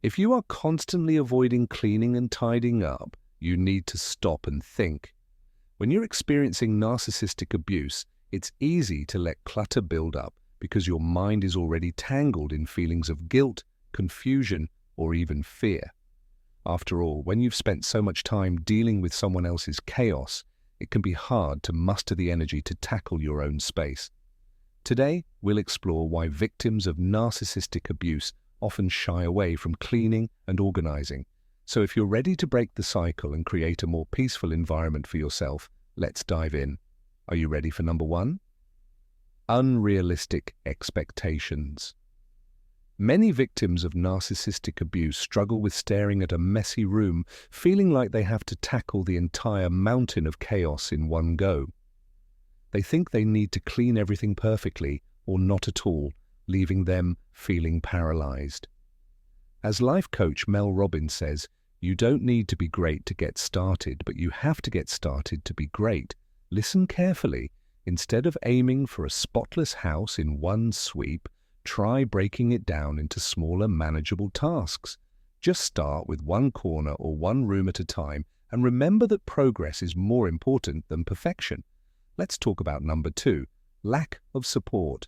If you are constantly avoiding cleaning and tidying up, you need to stop and think. When you're experiencing narcissistic abuse, it's easy to let clutter build up because your mind is already tangled in feelings of guilt, confusion, or even fear. After all, when you've spent so much time dealing with someone else's chaos, it can be hard to muster the energy to tackle your own space. Today, we'll explore why victims of narcissistic abuse often shy away from cleaning and organizing. So if you're ready to break the cycle and create a more peaceful environment for yourself, let's dive in. Are you ready for number 1? Unrealistic expectations. Many victims of narcissistic abuse struggle with staring at a messy room, feeling like they have to tackle the entire mountain of chaos in one go. They think they need to clean everything perfectly or not at all, leaving them feeling paralyzed. As life coach Mel Robbins says, you don't need to be great to get started, but you have to get started to be great. Listen carefully. Instead of aiming for a spotless house in one sweep, try breaking it down into smaller, manageable tasks. Just start with one corner or one room at a time, and remember that progress is more important than perfection. Let's talk about number 2, lack of support.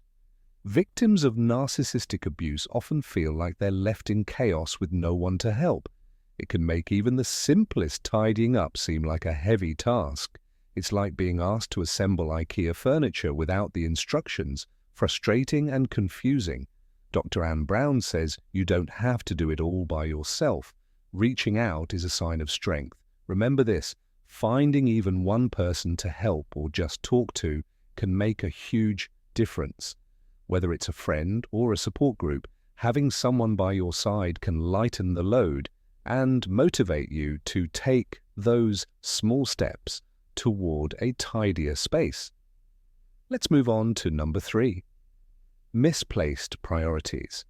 Victims of narcissistic abuse often feel like they're left in chaos with no one to help. It can make even the simplest tidying up seem like a heavy task. It's like being asked to assemble IKEA furniture without the instructions, frustrating and confusing. Dr. Anne Brown says you don't have to do it all by yourself. Reaching out is a sign of strength. Remember this, finding even one person to help or just talk to can make a huge difference. Whether it's a friend or a support group, having someone by your side can lighten the load and motivate you to take those small steps toward a tidier space. Let's move on to number 3. Misplaced priorities.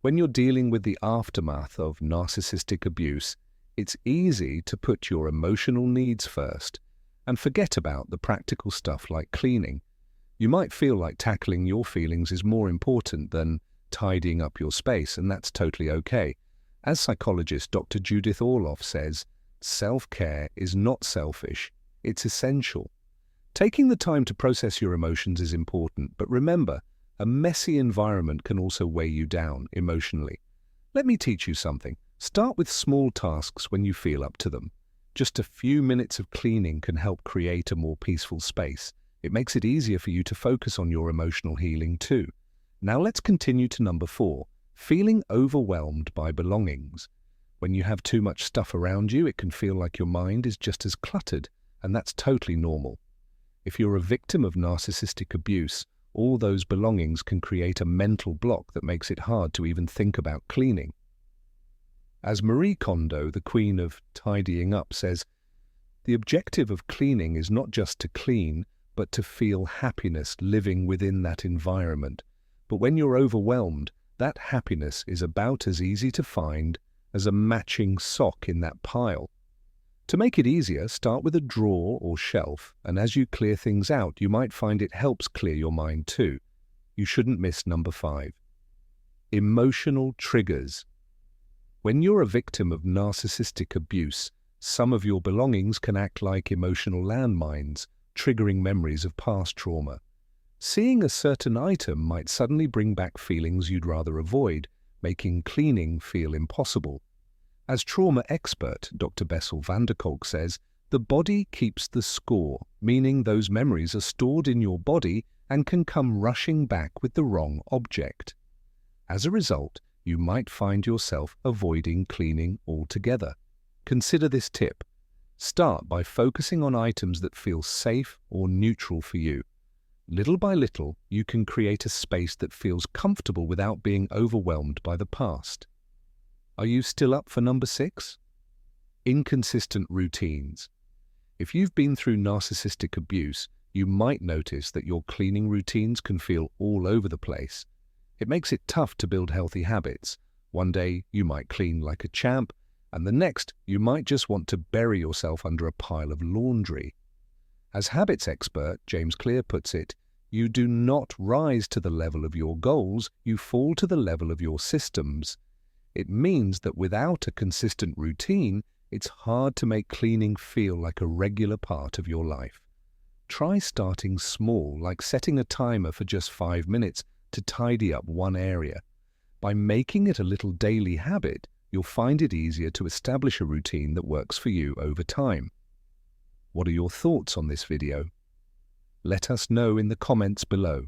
When you're dealing with the aftermath of narcissistic abuse, it's easy to put your emotional needs first and forget about the practical stuff like cleaning. You might feel like tackling your feelings is more important than tidying up your space, and that's totally okay. As psychologist Dr. Judith Orloff says, self-care is not selfish, it's essential. Taking the time to process your emotions is important, but remember, a messy environment can also weigh you down emotionally. Let me teach you something. Start with small tasks when you feel up to them. Just a few minutes of cleaning can help create a more peaceful space. It makes it easier for you to focus on your emotional healing too. Now let's continue to number 4, feeling overwhelmed by belongings. When you have too much stuff around you, it can feel like your mind is just as cluttered, and that's totally normal. If you're a victim of narcissistic abuse, all those belongings can create a mental block that makes it hard to even think about cleaning. As Marie Kondo, the queen of tidying up, says, the objective of cleaning is not just to clean, but to feel happiness living within that environment. But when you're overwhelmed, that happiness is about as easy to find as a matching sock in that pile. To make it easier, start with a drawer or shelf, and as you clear things out, you might find it helps clear your mind too. You shouldn't miss number 5. Emotional triggers. When you're a victim of narcissistic abuse, some of your belongings can act like emotional landmines, triggering memories of past trauma. Seeing a certain item might suddenly bring back feelings you'd rather avoid, making cleaning feel impossible. As trauma expert Dr. Bessel van der Kolk says, the body keeps the score, meaning those memories are stored in your body and can come rushing back with the wrong object. As a result, you might find yourself avoiding cleaning altogether. Consider this tip. Start by focusing on items that feel safe or neutral for you. Little by little, you can create a space that feels comfortable without being overwhelmed by the past. Are you still up for number 6? Inconsistent routines. If you've been through narcissistic abuse, you might notice that your cleaning routines can feel all over the place. It makes it tough to build healthy habits. One day you might clean like a champ, and the next you might just want to bury yourself under a pile of laundry. As habits expert James Clear puts it, you do not rise to the level of your goals, you fall to the level of your systems. It means that without a consistent routine, it's hard to make cleaning feel like a regular part of your life. Try starting small, like setting a timer for just 5 minutes to tidy up one area. By making it a little daily habit, you'll find it easier to establish a routine that works for you over time. What are your thoughts on this video? Let us know in the comments below.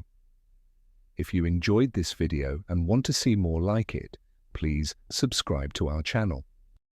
If you enjoyed this video and want to see more like it, please subscribe to our channel.